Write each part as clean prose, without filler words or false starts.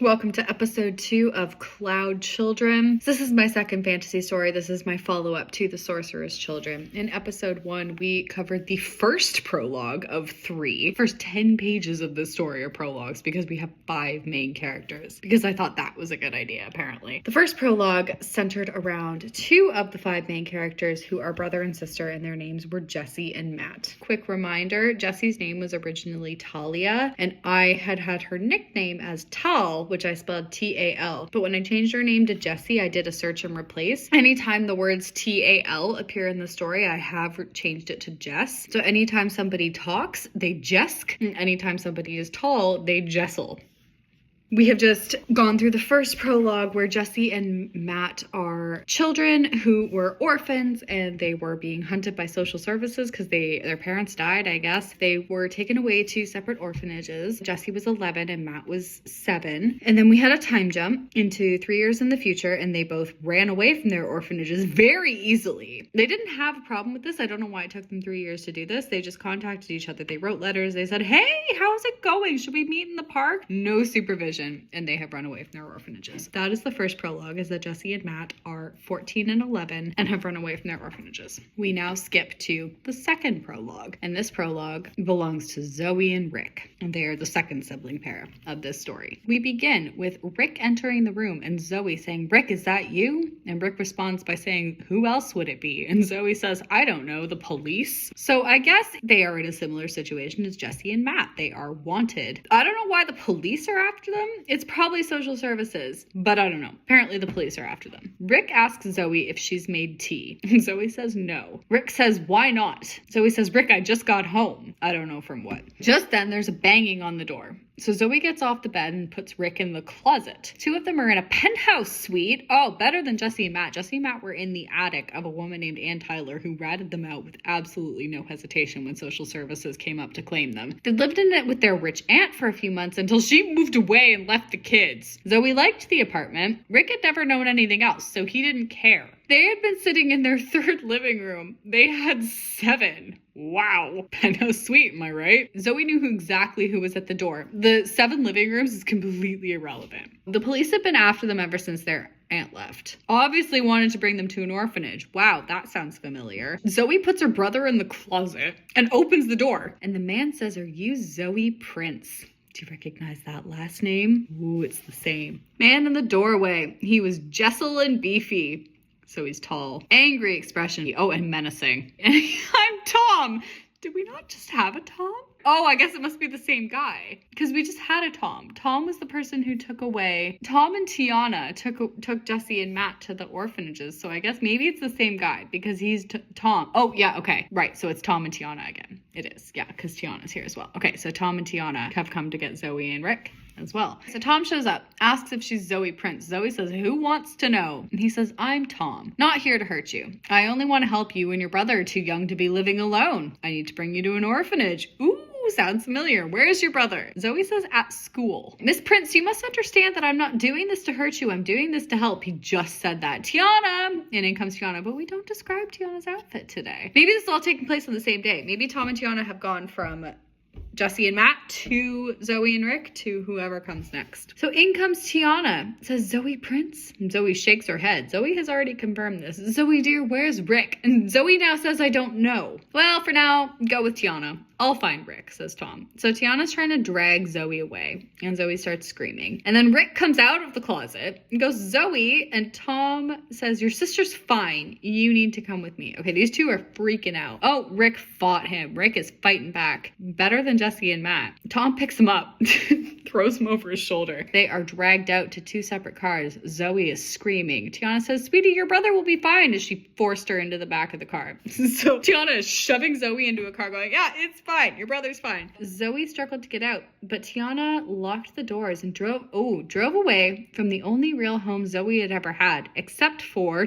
Welcome to episode 2 of Cloudchildren. This is my second fantasy story. This is my follow-up to The Sorcerer's Children. In episode 1, we covered the first prologue of 3. First 10 pages of the story are prologues because we have 5 main characters. Because I thought that was a good idea, apparently. The first prologue centered around 2 of the 5 main characters who are brother and sister, and their names were Jesse and Matt. Quick reminder, Jesse's name was originally Talia, and I had her nickname as Tal, which I spelled T-A-L. But when I changed her name to Jessie, I did a search and replace. Anytime the words T-A-L appear in the story, I have changed it to Jess. So anytime somebody talks, they Jesk. And anytime somebody is tall, they Jessel. We have just gone through the first prologue where Jesse and Matt are children who were orphans and they were being hunted by social services because their parents died, I guess. They were taken away to separate orphanages. Jesse was 11 and Matt was 7. And then we had a time jump into 3 years in the future and they both ran away from their orphanages very easily. They didn't have a problem with this. I don't know why it took them 3 years to do this. They just contacted each other. They wrote letters. They said, hey, how's it going? Should we meet in the park? No supervision. And they have run away from their orphanages. That is the first prologue, is that Jesse and Matt are 14 and 11 and have run away from their orphanages. We now skip to the second prologue, and this prologue belongs to Zoe and Rick, and they are the second sibling pair of this story. We begin with Rick entering the room and Zoe saying, Rick, is that you? And Rick responds by saying, who else would it be? And Zoe says, I don't know, the police? So I guess they are in a similar situation as Jesse and Matt. They are wanted. I don't know why the police are after them. It's probably social services, but I don't know. Apparently the police are after them. Rick asks Zoe if she's made tea, and Zoe says no. Rick says, why not? Zoe says, Rick, I just got home. I don't know from what. Just then, there's a banging on the door. So Zoe gets off the bed and puts Rick in the closet. 2 of them are in a penthouse suite. Oh, better than Jesse and Matt. Jesse and Matt were in the attic of a woman named Ann Tyler who ratted them out with absolutely no hesitation when social services came up to claim them. They lived in it with their rich aunt for a few months until she moved away and left the kids. Zoe liked the apartment. Rick had never known anything else, so he didn't care. They had been sitting in their 3rd living room. They had 7. Wow. Penthouse suite, am I right? Zoe knew exactly who was at the door. The 7 living rooms is completely irrelevant. The police have been after them ever since their aunt left. Obviously wanted to bring them to an orphanage. Wow, that sounds familiar. Zoe puts her brother in the closet and opens the door. And the man says, are you Zoe Prince? Do you recognize that last name? Ooh, it's the same. Man in the doorway. He was Jessel and beefy. So he's tall. Angry expression. Oh, and menacing. I'm Tom. Did we not just have a Tom? Oh, I guess it must be the same guy. Because we just had a Tom. Tom was the person who took away... Tom and Tiana took Jesse and Matt to the orphanages. So I guess maybe it's the same guy. Because he's Tom. Oh, yeah, okay. Right, so it's Tom and Tiana again. It is, yeah, because Tiana's here as well. Okay, so Tom and Tiana have come to get Zoe and Rick as well. So Tom shows up, asks if she's Zoe Prince. Zoe says, who wants to know? And he says, I'm Tom. Not here to hurt you. I only want to help you and your brother are too young to be living alone. I need to bring you to an orphanage. Ooh, sounds familiar. Where is your brother? Zoe says, at school. Miss Prince, you must understand that I'm not doing this to hurt you. I'm doing this to help. He just said that. Tiana! And in comes Tiana, but we don't describe Tiana's outfit today. Maybe this is all taking place on the same day. Maybe Tom and Tiana have gone from Jesse and Matt to Zoe and Rick to whoever comes next. So in comes Tiana. It says, Zoe Prince? And Zoe shakes her head. Zoe has already confirmed this. Zoe dear, where's Rick? And Zoe now says, I don't know. Well, for now, go with Tiana. I'll find Rick, says Tom. So Tiana's trying to drag Zoe away, and Zoe starts screaming. And then Rick comes out of the closet and goes, Zoe, and Tom says, your sister's fine. You need to come with me. Okay, these 2 are freaking out. Oh, Rick fought him. Rick is fighting back. Better than Jesse and Matt. Tom picks him up, throws him over his shoulder. They are dragged out to 2 separate cars. Zoe is screaming. Tiana says, sweetie, your brother will be fine, as she forced her into the back of the car. So Tiana is shoving Zoe into a car going, yeah, it's fine. Your brother's fine. Zoe struggled to get out, but Tiana locked the doors and drove away from the only real home Zoe had ever had, except for ...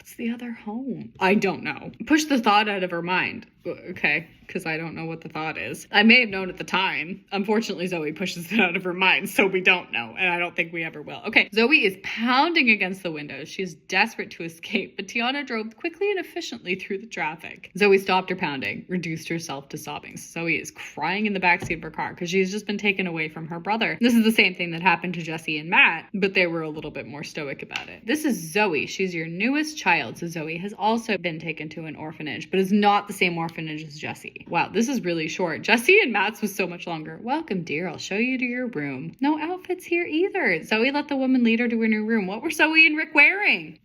What's What's the other home? I don't know. Push the thought out of her mind. Okay, because I don't know what the thought is. I may have known at the time. Unfortunately, Zoe pushes it out of her mind, so we don't know, and I don't think we ever will. Okay, Zoe is pounding against the window. She's desperate to escape, but Tiana drove quickly and efficiently through the traffic. Zoe stopped her pounding, reduced herself to sobbing. Zoe is crying in the backseat of her car because she's just been taken away from her brother. This is the same thing that happened to Jesse and Matt, but they were a little bit more stoic about it. This is Zoe. She's your newest child, so Zoe has also been taken to an orphanage, but is not the same orphanage as Jesse. Wow, this is really short. Jesse and Matt's was so much longer. Welcome, dear. I'll show you to your room. No outfits here either. Zoe let the woman lead her to her new room. What were Zoe and Rick wearing?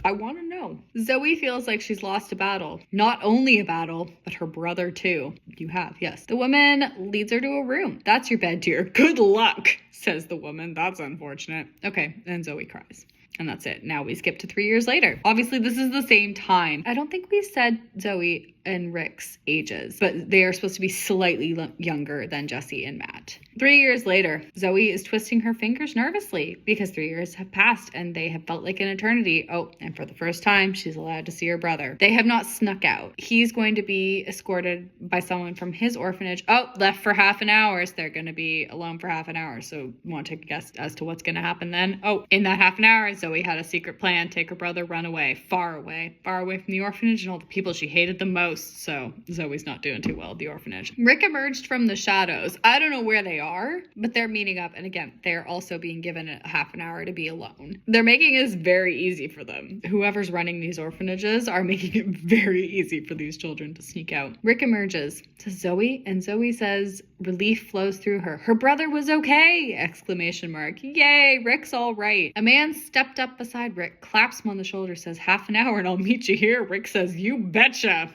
I want to know. Zoe feels like she's lost a battle. Not only a battle, but her brother too. You have, yes. The woman leads her to a room. That's your bed, dear. Good luck, says the woman. That's unfortunate. Okay, and Zoe cries. And that's it. Now we skip to 3 years later. Obviously, this is the same time. I don't think we said Zoe and Rick's ages, but they are supposed to be slightly younger than Jesse and Matt. 3 years later, Zoe is twisting her fingers nervously because 3 years have passed and they have felt like an eternity. Oh, and for the first time, she's allowed to see her brother. They have not snuck out. He's going to be escorted by someone from his orphanage. Oh, left for half an hour. So they're going to be alone for half an hour. So you want to take a guess as to what's going to happen then? Oh, in that half an hour, Zoe had a secret plan. Take her brother, run away, far away from the orphanage and all the people she hated the most. So Zoe's not doing too well at the orphanage. Rick emerged from the shadows. I don't know where they are, but they're meeting up. And again, they're also being given a half an hour to be alone. They're making this very easy for them. Whoever's running these orphanages are making it very easy for these children to sneak out. Rick emerges to Zoe, and Zoe says relief flows through her. Her brother was okay! Exclamation mark. Yay, Rick's all right. A man stepped up beside Rick, claps him on the shoulder, says half an hour and I'll meet you here. Rick says, you betcha.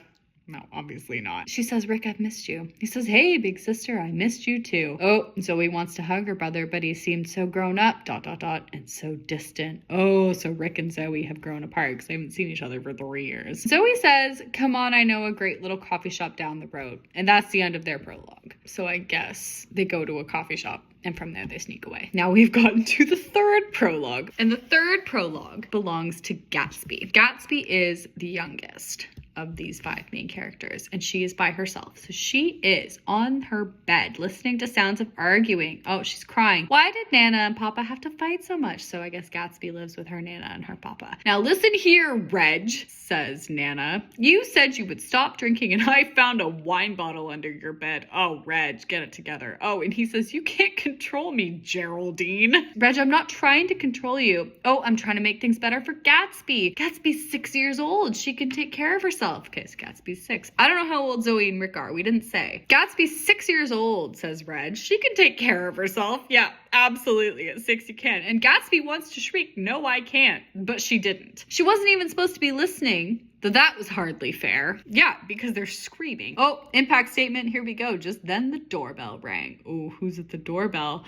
No, obviously not. She says, Rick, I've missed you. He says, hey, big sister, I missed you too. Oh, Zoe wants to hug her brother, but he seemed so grown up, ... and so distant. Oh, so Rick and Zoe have grown apart because they haven't seen each other for 3 years. Zoe says, come on, I know a great little coffee shop down the road. And that's the end of their prologue. So I guess they go to a coffee shop. And from there, they sneak away. Now we've gotten to the third prologue. And the third prologue belongs to Gatsby. Gatsby is the youngest of these 5 main characters, and she is by herself. So she is on her bed listening to sounds of arguing. Oh, she's crying. Why did Nana and Papa have to fight so much? So I guess Gatsby lives with her Nana and her Papa. Now listen here, Reg, says Nana. You said you would stop drinking and I found a wine bottle under your bed. Oh, Reg, get it together. Oh, and he says, you can't control me, Geraldine. Reg, I'm not trying to control you. Oh, I'm trying to make things better for Gatsby. Gatsby's 6 years old. She can take care of herself. Okay, so Gatsby's 6. I don't know how old Zoe and Rick are. We didn't say. Gatsby's 6 years old, says Reg. She can take care of herself. Yeah, absolutely. At 6 you can. And Gatsby wants to shriek, no, I can't. But she didn't. She wasn't even supposed to be listening. Though that was hardly fair. Yeah, because they're screaming. Oh, impact statement. Here we go. Just then the doorbell rang. Oh, who's at the doorbell?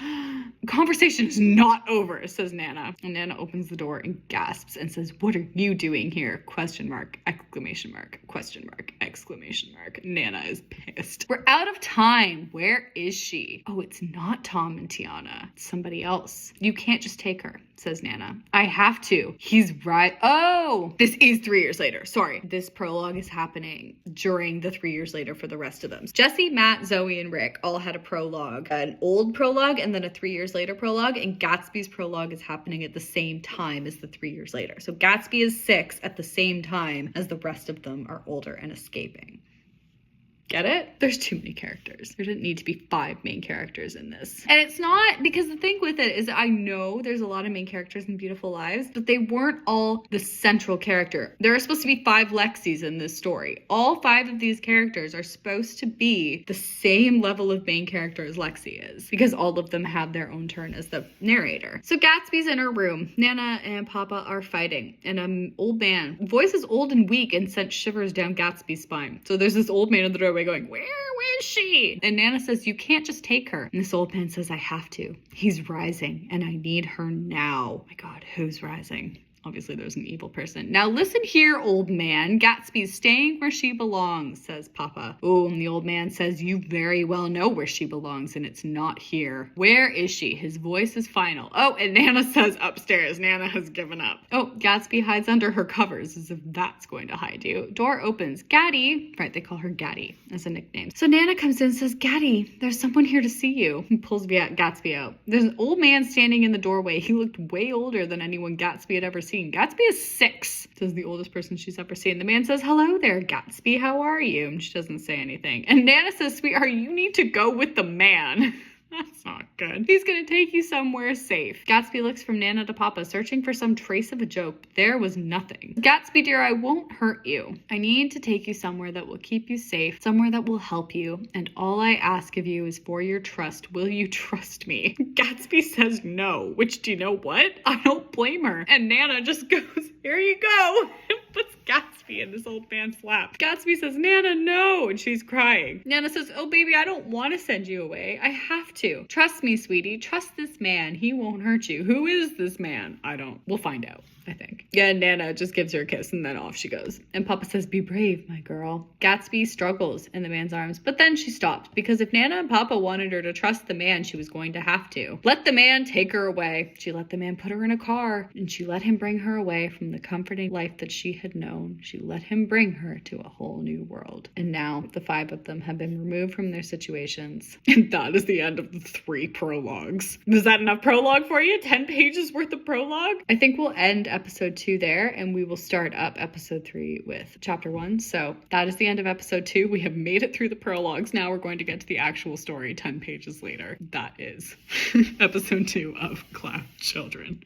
Conversation is not over, says Nana. And Nana opens the door and gasps and says, what are you doing here? Question mark, exclamation mark, question mark, exclamation mark. Nana is pissed. We're out of time. Where is she? Oh, it's not Tom and Tiana. It's somebody else. You can't just take her, says Nana. I have to. He's right. Oh, this is 3 years later. Sorry. This prologue is happening during the 3 years later for the rest of them. Jesse, Matt, Zoe, and Rick all had a prologue, an old prologue and then a 3 years later prologue, and Gatsby's prologue is happening at the same time as the 3 years later. So Gatsby is 6 at the same time as the rest of them are older and escaping. Get it? There's too many characters. There didn't need to be 5 main characters in this. And it's not, because the thing with it is I know there's a lot of main characters in Beautiful Lives, but they weren't all the central character. There are supposed to be 5 Lexis in this story. All 5 of these characters are supposed to be the same level of main character as Lexi is, because all of them have their own turn as the narrator. So Gatsby's in her room. Nana and Papa are fighting, and an old man, voice is old and weak and sent shivers down Gatsby's spine. So there's this old man in the doorway going, where is she? And Nana says, you can't just take her. And this old man says, I have to. He's rising and I need her now. Oh my God, who's rising? Obviously, there's an evil person. Now listen here, old man. Gatsby's staying where she belongs, says Papa. Oh, and the old man says, you very well know where she belongs, and it's not here. Where is she? His voice is final. Oh, and Nana says upstairs. Nana has given up. Oh, Gatsby hides under her covers as if that's going to hide you. Door opens. Gaddy. Right, they call her Gaddy as a nickname. So Nana comes in and says, Gaddy, there's someone here to see you. And pulls Gatsby out. There's an old man standing in the doorway. He looked way older than anyone Gatsby had ever seen. Gatsby is 6, says the oldest person she's ever seen. The man says, hello there, Gatsby, how are you? And she doesn't say anything. And Nana says, sweetheart, you need to go with the man. That's not good. He's gonna take you somewhere safe. Gatsby looks from Nana to Papa, searching for some trace of a joke. There was nothing. Gatsby, dear, I won't hurt you. I need to take you somewhere that will keep you safe, somewhere that will help you, and all I ask of you is for your trust. Will you trust me? Gatsby says no, which, do you know what? I don't blame her. And Nana just goes, here you go, and puts Gatsby in this old man's lap. Gatsby says, Nana, no, and she's crying. Nana says, oh, baby, I don't want to send you away. I have to. Trust me, sweetie. Trust this man. He won't hurt you. Who is this man? I don't. We'll find out, I think. Yeah, and Nana just gives her a kiss and then off she goes. And Papa says, be brave, my girl. Gatsby struggles in the man's arms, but then she stopped because if Nana and Papa wanted her to trust the man, she was going to have to. Let the man take her away. She let the man put her in a car, and she let him bring her away from the comforting life that she had known. She let him bring her to a whole new world. And now the 5 of them have been removed from their situations. And that is the end of the 3 prologues. Was that enough prologue for you? 10 pages worth of prologue? I think we'll end episode 2 there, and we will start up episode 3 with chapter 1. So that is the end of episode 2. We have made it through the prologues. Now we're going to get to the actual story 10 pages later. That is episode 2 of Cloudchildren.